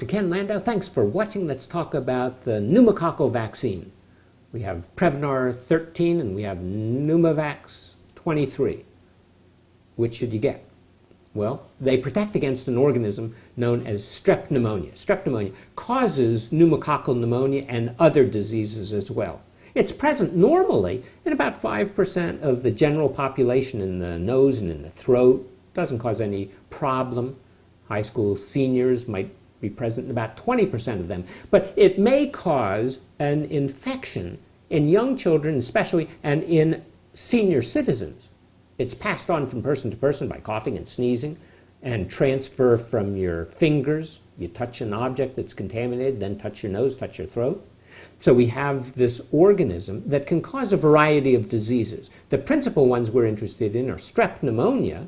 Dr. Ken Landau. Thanks for watching. Let's talk about the pneumococcal vaccine. We have Prevnar 13 and we have Pneumovax 23. Which should you get? Well, they protect against an organism known as strep pneumonia. Strep pneumonia causes pneumococcal pneumonia and other diseases as well. It's present normally in about 5% of the general population in the nose and in the throat. Doesn't cause any problem. High school seniors might be present in about 20% of them. But it may cause an infection in young children especially and in senior citizens. It's passed on from person to person by coughing and sneezing and transfer from your fingers. You touch an object that's contaminated, then touch your nose, touch your throat. So we have this organism that can cause a variety of diseases. The principal ones we're interested in are strep pneumonia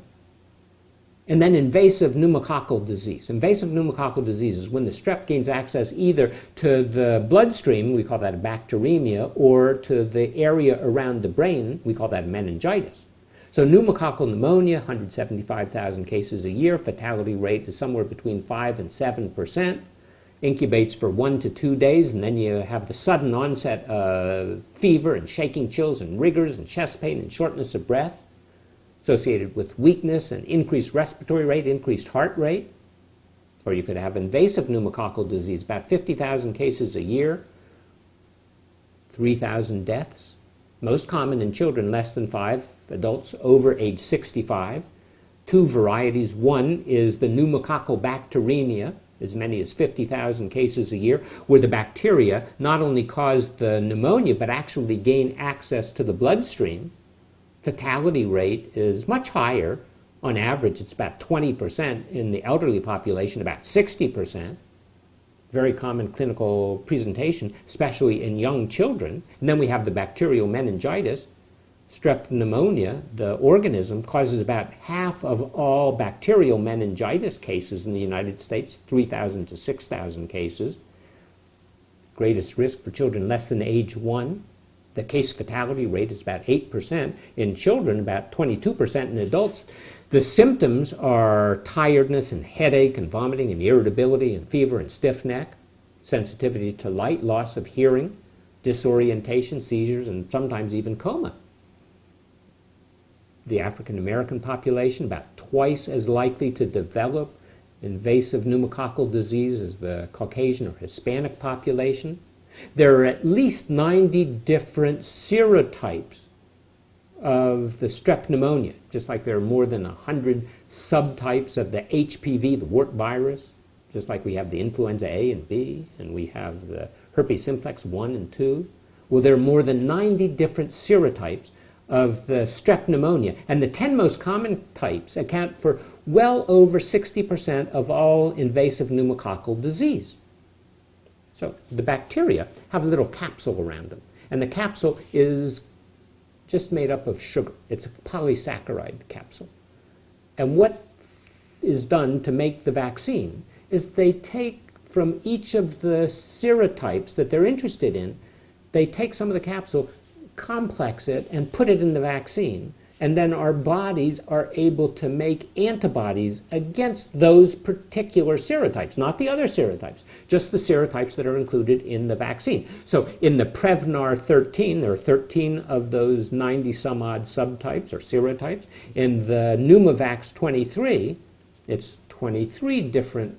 and then invasive pneumococcal disease. Invasive pneumococcal disease is when the strep gains access either to the bloodstream, we call that a bacteremia, or to the area around the brain, we call that meningitis. So pneumococcal pneumonia, 175,000 cases a year, fatality rate is somewhere between 5 and 7%, incubates for 1 to 2 days, and then you have the sudden onset of fever and shaking chills and rigors and chest pain and shortness of breath, associated with weakness and increased respiratory rate, increased heart rate. Or you could have invasive pneumococcal disease, about 50,000 cases a year, 3,000 deaths. Most common in children less than 5, adults over age 65. 2 varieties. One is the pneumococcal bacteremia, as many as 50,000 cases a year, where the bacteria not only cause the pneumonia but actually gain access to the bloodstream. Fatality rate is much higher. On average, it's about 20%. In the elderly population, about 60%. Very common clinical presentation, especially in young children. And then we have the bacterial meningitis. Strep pneumonia, the organism, causes about half of all bacterial meningitis cases in the United States, 3,000 to 6,000 cases. Greatest risk for children less than age 1. The case fatality rate is about 8%. In children, about 22%. In adults, the symptoms are tiredness and headache and vomiting and irritability and fever and stiff neck, sensitivity to light, loss of hearing, disorientation, seizures, and sometimes even coma. The African American population, about twice as likely to develop invasive pneumococcal disease as the Caucasian or Hispanic population. There are at least 90 different serotypes of the strep pneumonia, just like there are more than 100 subtypes of the HPV, the wart virus, just like we have the influenza A and B, and we have the herpes simplex 1 and 2. Well, there are more than 90 different serotypes of the strep pneumonia, and the 10 most common types account for well over 60% of all invasive pneumococcal disease. So the bacteria have a little capsule around them, and the capsule is just made up of sugar. It's a polysaccharide capsule. And what is done to make the vaccine is they take from each of the serotypes that they're interested in, they take some of the capsule, complex it, and put it in the vaccine. And then our bodies are able to make antibodies against those particular serotypes, not the other serotypes, just the serotypes that are included in the vaccine. So in the Prevnar 13, there are 13 of those 90 some odd subtypes or serotypes. In the Pneumovax 23, it's 23 different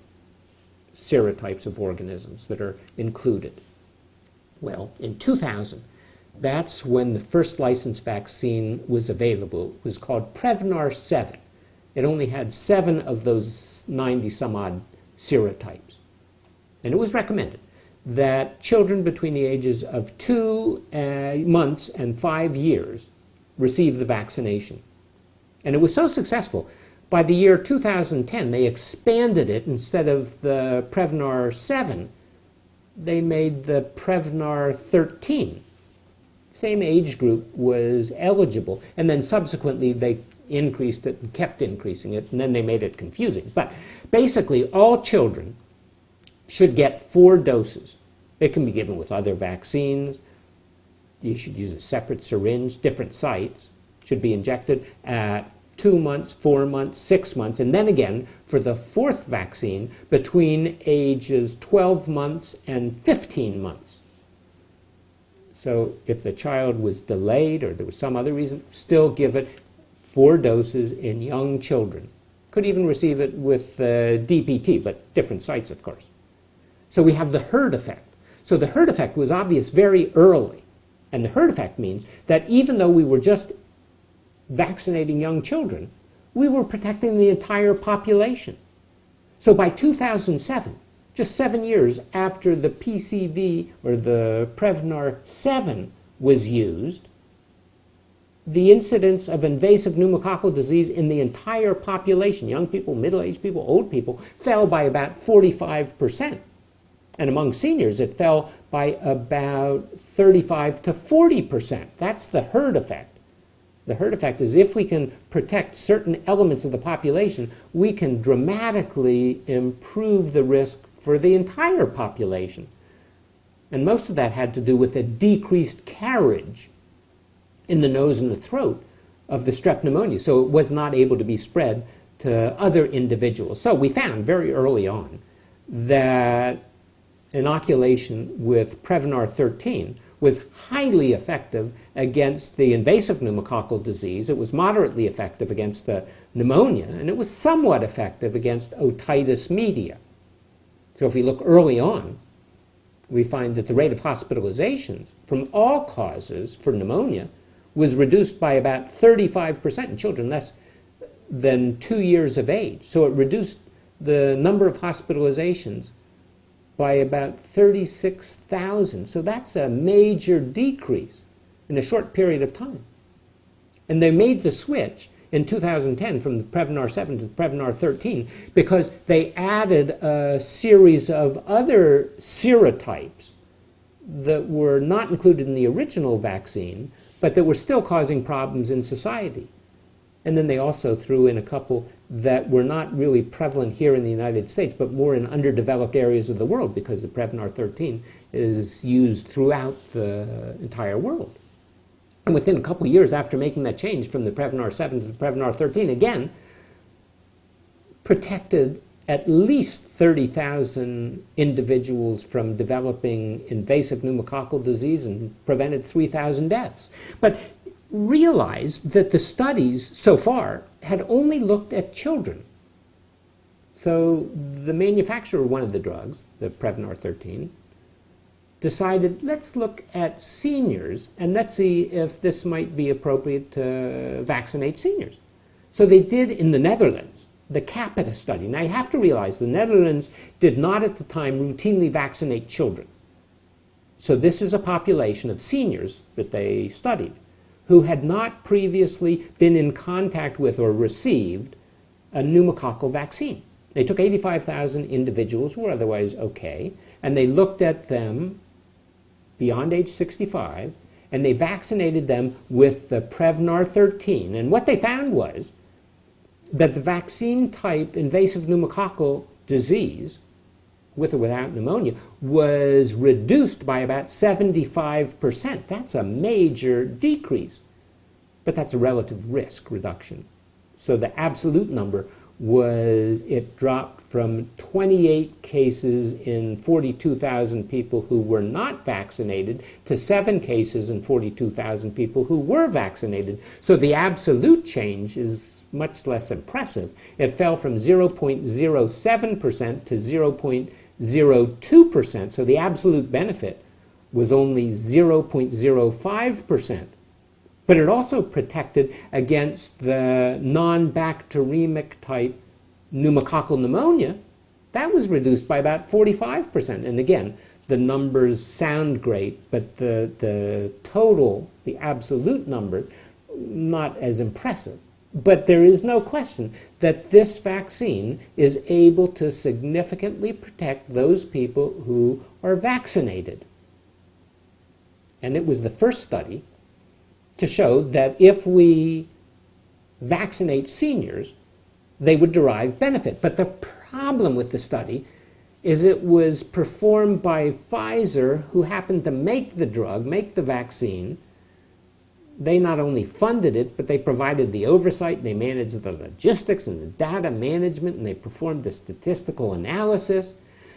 serotypes of organisms that are included. Well, in 2000, that's when the first licensed vaccine was available. It was called Prevnar 7. It only had 7 of those 90 some odd serotypes. And it was recommended that children between the ages of 2 months and 5 years receive the vaccination. And it was so successful, by the year 2010, they expanded it. Instead of the Prevnar 7, they made the Prevnar 13. Same age group was eligible, and then subsequently they increased it and kept increasing it, and then they made it confusing. But basically, all children should get 4 doses. It can be given with other vaccines. You should use a separate syringe, different sites. Should be injected at 2 months, 4 months, 6 months, and then again for the fourth vaccine between ages 12 months and 15 months. So if the child was delayed or there was some other reason, still give it 4 doses in young children. Could even receive it with DPT, but different sites, of course. So we have the herd effect. So the herd effect was obvious very early. And the herd effect means that even though we were just vaccinating young children, we were protecting the entire population. So by 2007, just 7 years after the PCV or the Prevnar 7 was used, the incidence of invasive pneumococcal disease in the entire population, young people, middle-aged people, old people, fell by about 45%. And among seniors, it fell by about 35 to 40%. That's the herd effect. The herd effect is if we can protect certain elements of the population, we can dramatically improve the risk for the entire population. And most of that had to do with a decreased carriage in the nose and the throat of the strep pneumonia. So it was not able to be spread to other individuals. So we found very early on that inoculation with Prevnar 13 was highly effective against the invasive pneumococcal disease. It was moderately effective against the pneumonia, and it was somewhat effective against otitis media. So if we look early on, we find that the rate of hospitalizations from all causes for pneumonia was reduced by about 35% in children less than 2 years of age. So it reduced the number of hospitalizations by about 36,000. So that's a major decrease in a short period of time. And they made the switch in 2010 from the Prevnar 7 to the Prevnar 13 because they added a series of other serotypes that were not included in the original vaccine, but that were still causing problems in society. And then they also threw in a couple that were not really prevalent here in the United States, but more in underdeveloped areas of the world, because the Prevnar 13 is used throughout the entire world. And within a couple of years after making that change from the Prevnar 7 to the Prevnar 13, again, protected at least 30,000 individuals from developing invasive pneumococcal disease and prevented 3,000 deaths. But realize that the studies so far had only looked at children. So the manufacturer of one of the drugs, the Prevnar 13, decided, let's look at seniors and let's see if this might be appropriate to vaccinate seniors. So they did in the Netherlands, the CAPITA study. Now you have to realize the Netherlands did not at the time routinely vaccinate children. So this is a population of seniors that they studied who had not previously been in contact with or received a pneumococcal vaccine. They took 85,000 individuals who were otherwise okay, and they looked at them beyond age 65, and they vaccinated them with the Prevnar 13. And what they found was that the vaccine type invasive pneumococcal disease, with or without pneumonia, was reduced by about 75%. That's a major decrease, but that's a relative risk reduction. So the absolute number was, it dropped from 28 cases in 42,000 people who were not vaccinated to 7 cases in 42,000 people who were vaccinated. So the absolute change is much less impressive. It fell from 0.07% to 0.02%, so the absolute benefit was only 0.05%. But it also protected against the non-bacteremic type pneumococcal pneumonia. That was reduced by about 45%. And again, the numbers sound great, but the total, the absolute number, not as impressive. But there is no question that this vaccine is able to significantly protect those people who are vaccinated. And it was the first study to show that if we vaccinate seniors, they would derive benefit. But the problem with the study is it was performed by Pfizer, who happened to make the drug, make the vaccine, they not only funded it, but they provided the oversight, they managed the logistics and the data management, and they performed the statistical analysis.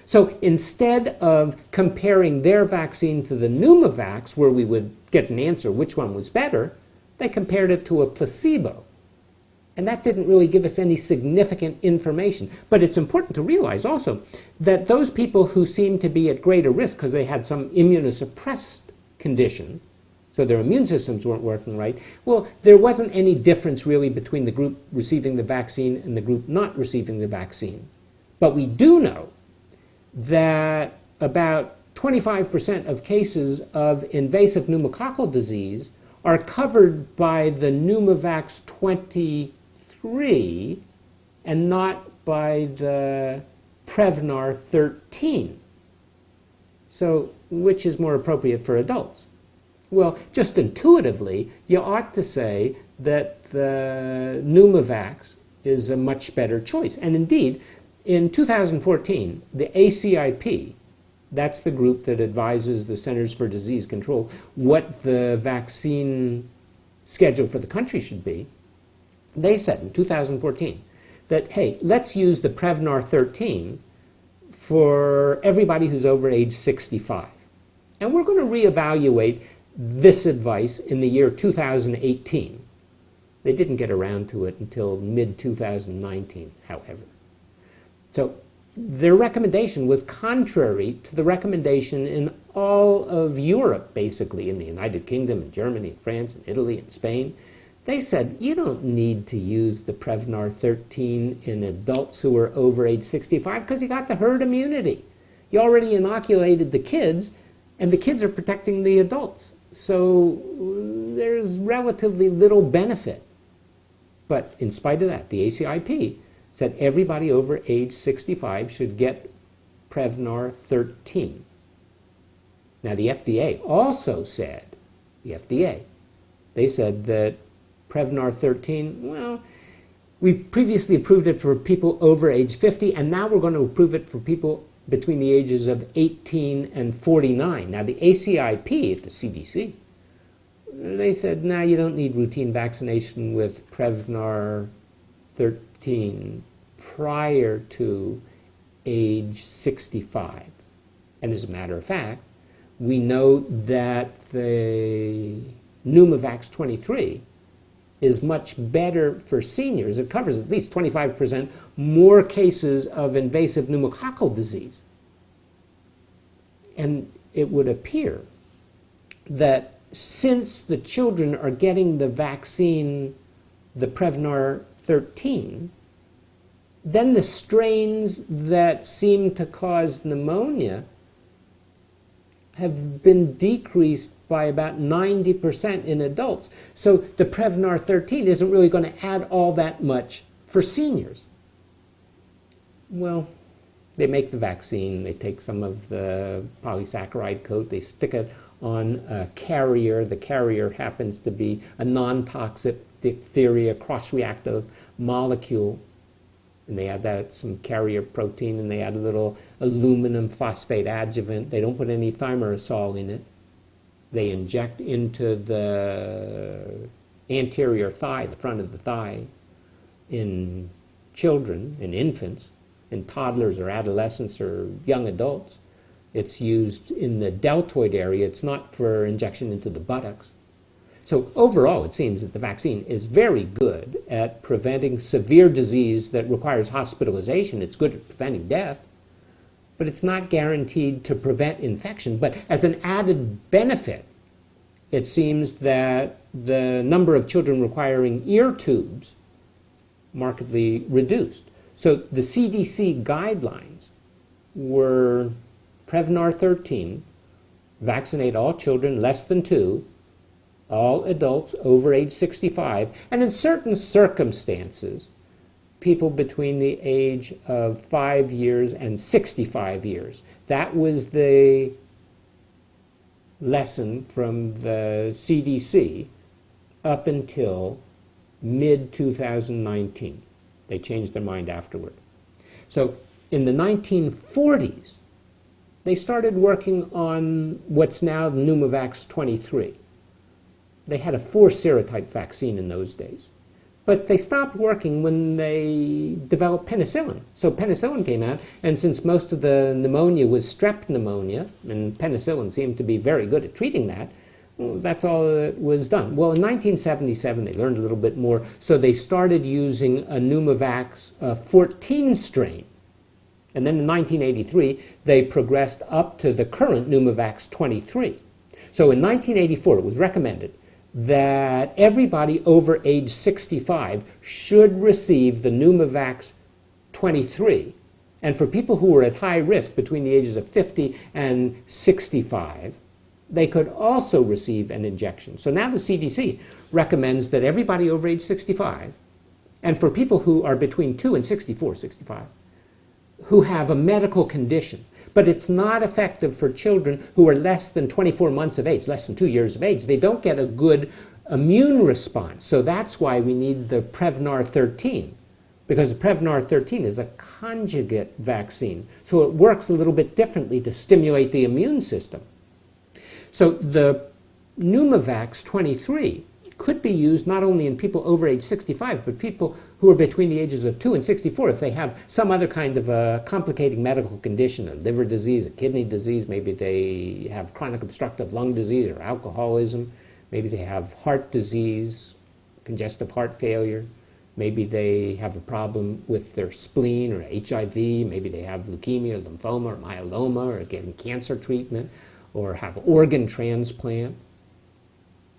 So instead of comparing their vaccine to the Pneumovax, where we would get an answer which one was better, they compared it to a placebo. And that didn't really give us any significant information. But it's important to realize also that those people who seemed to be at greater risk because they had some immunosuppressed condition, so their immune systems weren't working right, well, there wasn't any difference really between the group receiving the vaccine and the group not receiving the vaccine. But we do know that about 25% of cases of invasive pneumococcal disease are covered by the Pneumovax 23 and not by the Prevnar 13. So which is more appropriate for adults? Well, just intuitively, you ought to say that the Pneumovax is a much better choice. And indeed, in 2014, the ACIP, that's the group that advises the Centers for Disease Control what the vaccine schedule for the country should be, they said in 2014 that, hey, let's use the Prevnar 13 for everybody who's over age 65. And we're going to reevaluate this advice in the year 2018. They didn't get around to it until mid-2019, however. So their recommendation was contrary to the recommendation in all of Europe, basically, in the United Kingdom, and Germany, and France, and Italy, and Spain. They said, you don't need to use the Prevnar 13 in adults who are over age 65 because you got the herd immunity. You already inoculated the kids, and the kids are protecting the adults. So there's relatively little benefit. But in spite of that, the ACIP said everybody over age 65 should get Prevnar 13. Now the FDA also said, they said that Prevnar 13, well, we previously approved it for people over age 50, and now we're going to approve it for people between the ages of 18 and 49. Now the ACIP at the CDC, they said, no, you don't need routine vaccination with Prevnar 13 prior to age 65. And as a matter of fact, we know that the Pneumovax 23 is much better for seniors. It covers at least 25% more cases of invasive pneumococcal disease. And it would appear that since the children are getting the vaccine, the Prevnar 13, then the strains that seem to cause pneumonia have been decreased by about 90% in adults. So the Prevnar 13 isn't really going to add all that much for seniors. Well, they make the vaccine, they take some of the polysaccharide coat, they stick it on a carrier. The carrier happens to be a non-toxic diphtheria cross-reactive molecule. And they add some carrier protein, and they add a little aluminum phosphate adjuvant. They don't put any thimerosal in it. They inject into the anterior thigh, the front of the thigh, in children, in infants, in toddlers or adolescents or young adults. It's used in the deltoid area. It's not for injection into the buttocks. So overall, it seems that the vaccine is very good at preventing severe disease that requires hospitalization. It's good at preventing death, but it's not guaranteed to prevent infection. But as an added benefit, it seems that the number of children requiring ear tubes markedly reduced. So the CDC guidelines were Prevnar 13, vaccinate all children less than 2, all adults over age 65, and in certain circumstances, people between the age of 5 years and 65 years. That was the lesson from the CDC up until mid-2019. They changed their mind afterward. So in the 1940s, they started working on what's now the Pneumovax 23. They had a 4 serotype vaccine in those days. But they stopped working when they developed penicillin. So penicillin came out, and since most of the pneumonia was strep pneumonia, and penicillin seemed to be very good at treating that, well, that's all that was done. Well, in 1977, they learned a little bit more, so they started using a Pneumovax 14 strain. And then in 1983, they progressed up to the current Pneumovax 23. So in 1984, it was recommended that everybody over age 65 should receive the Pneumovax 23. And for people who were at high risk between the ages of 50 and 65, they could also receive an injection. So now the CDC recommends that everybody over age 65, and for people who are between 2 and 64, 65, who have a medical condition, but it's not effective for children who are less than 24 months of age, less than 2 years of age. They don't get a good immune response. So that's why we need the Prevnar 13, because the Prevnar 13 is a conjugate vaccine. So it works a little bit differently to stimulate the immune system. So the Pneumovax 23 could be used not only in people over age 65, but people who are between the ages of 2 and 64 if they have some other kind of a complicating medical condition, a liver disease, a kidney disease, maybe they have chronic obstructive lung disease or alcoholism, maybe they have heart disease, congestive heart failure, maybe they have a problem with their spleen or HIV, maybe they have leukemia, lymphoma, or myeloma, or getting cancer treatment, or have organ transplant.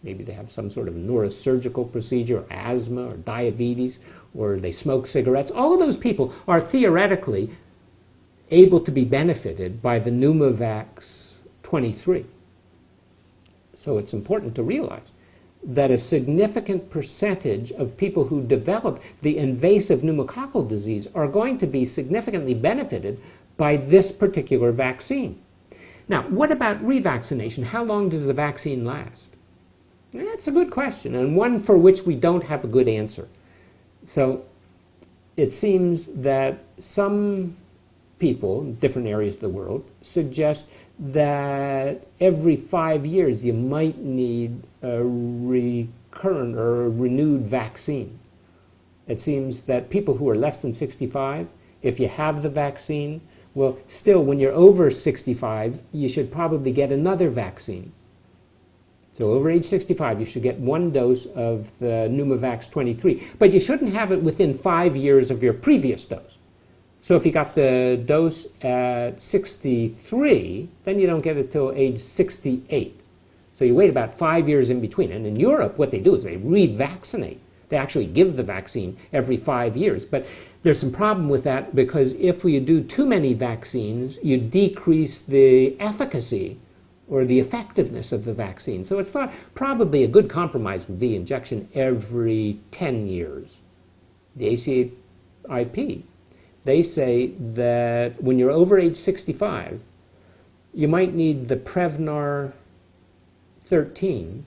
Maybe they have some sort of neurosurgical procedure, or asthma, or diabetes, or they smoke cigarettes. All of those people are theoretically able to be benefited by the Pneumovax 23. So it's important to realize that a significant percentage of people who develop the invasive pneumococcal disease are going to be significantly benefited by this particular vaccine. Now, what about revaccination? How long does the vaccine last? That's a good question, and one for which we don't have a good answer. So it seems that some people in different areas of the world suggest that every 5 years you might need a recurrent or a renewed vaccine. It seems that people who are less than 65, if you have the vaccine, well, still, when you're over 65, you should probably get another vaccine. So over age 65, you should get 1 dose of the Pneumovax 23. But you shouldn't have it within 5 years of your previous dose. So if you got the dose at 63, then you don't get it till age 68. So you wait about 5 years in between. And in Europe, what they do is they revaccinate. They actually give the vaccine every 5 years. But there's some problem with that because if you do too many vaccines, you decrease the efficacy or the effectiveness of the vaccine. So it's thought probably a good compromise would be injection every 10 years. The ACIP, they say that when you're over age 65, you might need the Prevnar 13,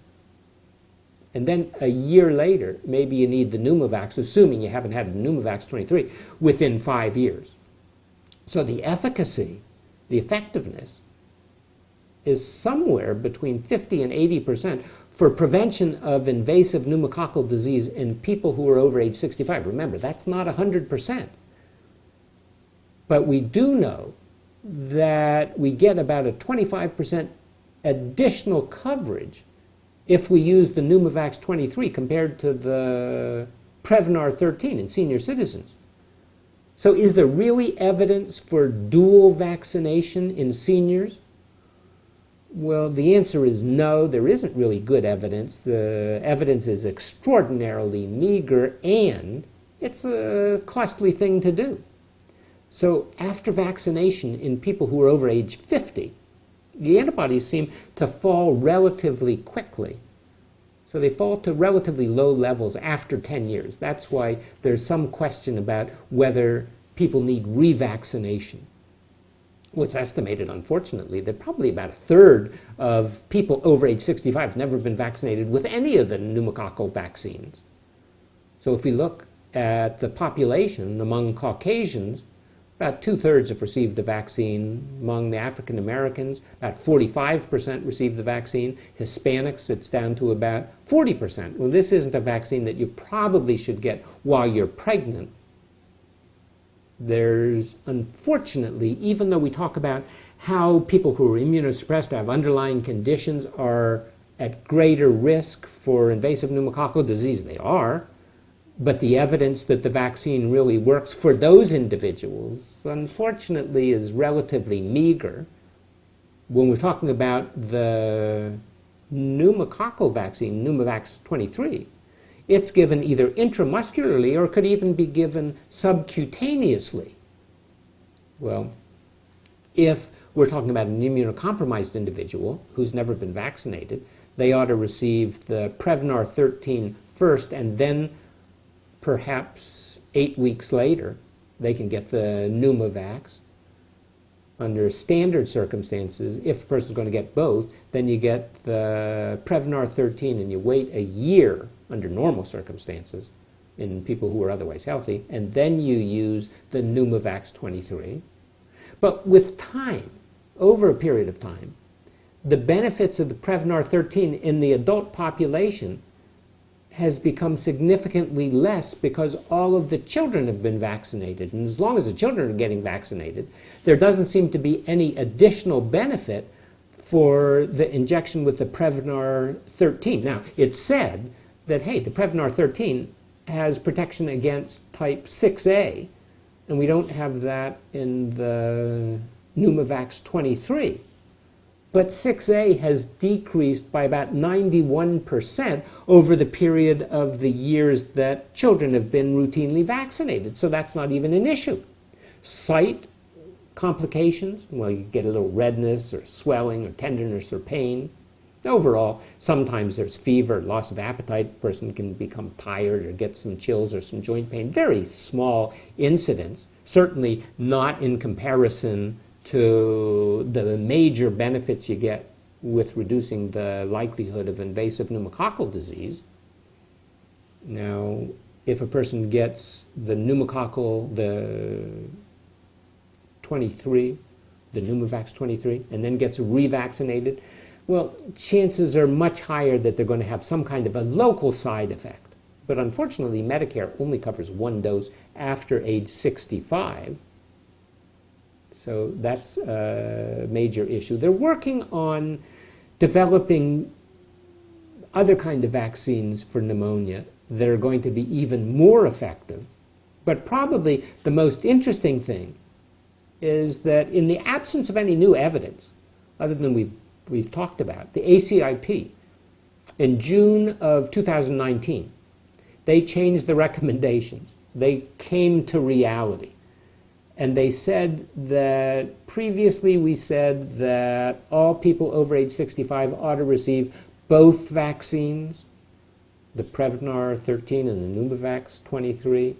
and then a year later, maybe you need the Pneumovax, assuming you haven't had the Pneumovax 23, within 5 years. So the efficacy, the effectiveness, is somewhere between 50 and 80% for prevention of invasive pneumococcal disease in people who are over age 65. Remember, that's not 100%. But we do know that we get about a 25% additional coverage if we use the Pneumovax 23 compared to the Prevnar 13 in senior citizens. So is there really evidence for dual vaccination in seniors? Well, the answer is no, there isn't really good evidence. The evidence is extraordinarily meager, and it's a costly thing to do. So after vaccination in people who are over age 50, the antibodies seem to fall relatively quickly. So they fall to relatively low levels after 10 years. That's why there's some question about whether people need revaccination. What's estimated, unfortunately, that probably about a third of people over age 65 have never been vaccinated with any of the pneumococcal vaccines. So if we look at the population among Caucasians, About 2/3 have received the vaccine. Among the African Americans, about 45% received the vaccine. Hispanics, it's down to about 40%. Well, this isn't a vaccine that you probably should get while you're pregnant. There's, unfortunately, even though we talk about how people who are immunosuppressed, have underlying conditions, are at greater risk for invasive pneumococcal disease, they are, but the evidence that the vaccine really works for those individuals, unfortunately, is relatively meager. When we're talking about the pneumococcal vaccine, Pneumovax 23, it's given either intramuscularly or could even be given subcutaneously. Well, if we're talking about an immunocompromised individual who's never been vaccinated, they ought to receive the Prevnar 13 first, and then perhaps 8 weeks later, they can get the Pneumovax. Under standard circumstances, if a person's going to get both, then you get the Prevnar 13 and you wait a year under normal circumstances in people who are otherwise healthy, and then you use the Pneumovax 23. But with time, over a period of time, the benefits of the Prevnar 13 in the adult population has become significantly less because all of the children have been vaccinated. And as long as the children are getting vaccinated, there doesn't seem to be any additional benefit for the injection with the Prevnar 13. Now, it's said that, hey, the Prevnar 13 has protection against type 6A, and we don't have that in the Pneumovax 23. But 6A has decreased by about 91% over the period of the years that children have been routinely vaccinated. So that's not even an issue. Sight complications, well, you get a little redness or swelling or tenderness or pain. Overall, sometimes there's fever, loss of appetite, the person can become tired or get some chills or some joint pain. Very small incidents, certainly not in comparison to the major benefits you get with reducing the likelihood of invasive pneumococcal disease. Now, if a person gets the pneumococcal, the 23, the Pneumovax 23, and then gets revaccinated, well, chances are much higher that they're going to have some kind of a local side effect. But unfortunately, Medicare only covers one dose after age 65. So that's a major issue. They're working on developing other kind of vaccines for pneumonia that are going to be even more effective. But probably the most interesting thing is that in the absence of any new evidence, other than we've talked about, the ACIP, in June of 2019, they changed the recommendations. They came to reality. And they said that previously we said that all people over age 65 ought to receive both vaccines, the Prevnar 13 and the Pneumovax 23.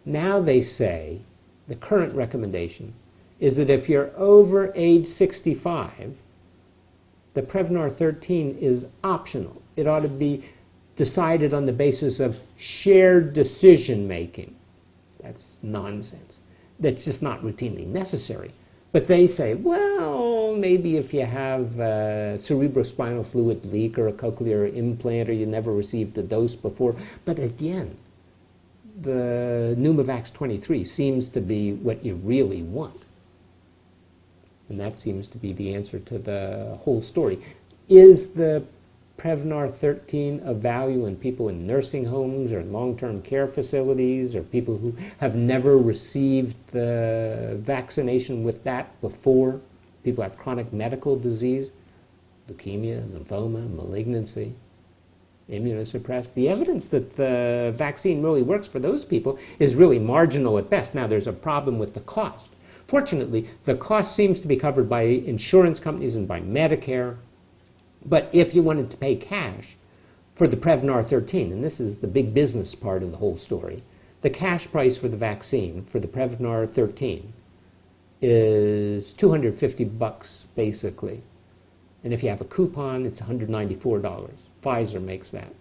Now they say, the current recommendation is that if you're over age 65, the Prevnar 13 is optional. It ought to be decided on the basis of shared decision making. That's nonsense. That's just not routinely necessary. But they say, well, maybe if you have a cerebrospinal fluid leak or a cochlear implant or you never received a dose before. But again, the Pneumovax 23 seems to be what you really want. And that seems to be the answer to the whole story. Is the Prevnar 13 of value in people in nursing homes or long-term care facilities or people who have never received the vaccination with that before? People have chronic medical disease, leukemia, lymphoma, malignancy, immunosuppressed. The evidence that the vaccine really works for those people is really marginal at best. Now, there's a problem with the cost. Fortunately, the cost seems to be covered by insurance companies and by Medicare. But if you wanted to pay cash for the Prevnar 13, and this is the big business part of the whole story, the cash price for the vaccine for the Prevnar 13 is $250 basically. And if you have a coupon, it's $194. Pfizer makes that.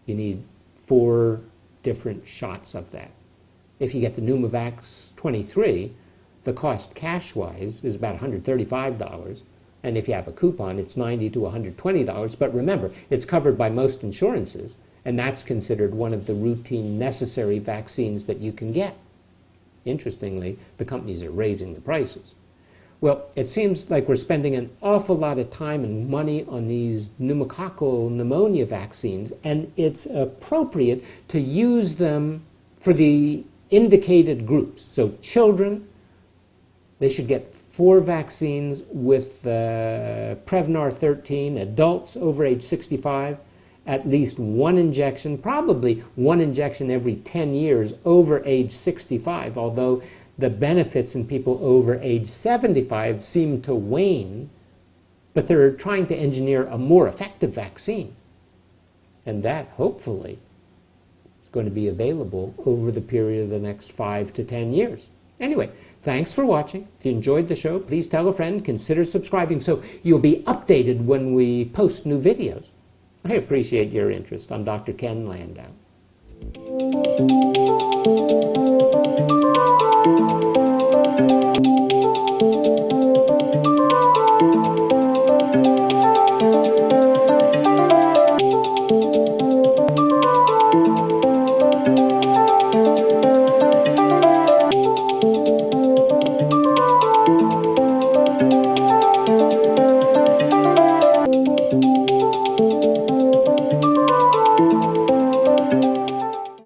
You need 4 different shots of that. If you get the Pneumovax 23, The cost cash-wise is about $135, and if you have a coupon, it's $90 to $120. But remember, it's covered by most insurances, and that's considered one of the routine necessary vaccines that you can get. Interestingly, the companies are raising the prices. Well, it seems like we're spending an awful lot of time and money on these pneumococcal pneumonia vaccines, and it's appropriate to use them for the indicated groups. So children, they should get 4 vaccines with Prevnar 13, adults over age 65, at least 1 injection, probably 1 injection every 10 years over age 65, although the benefits in people over age 75 seem to wane, but they're trying to engineer a more effective vaccine. And that, hopefully, is going to be available over the period of the next 5 to 10 years. Anyway, thanks for watching. If you enjoyed the show, please tell a friend, consider subscribing so you'll be updated when we post new videos. I appreciate your interest. I'm Dr. Ken Landau.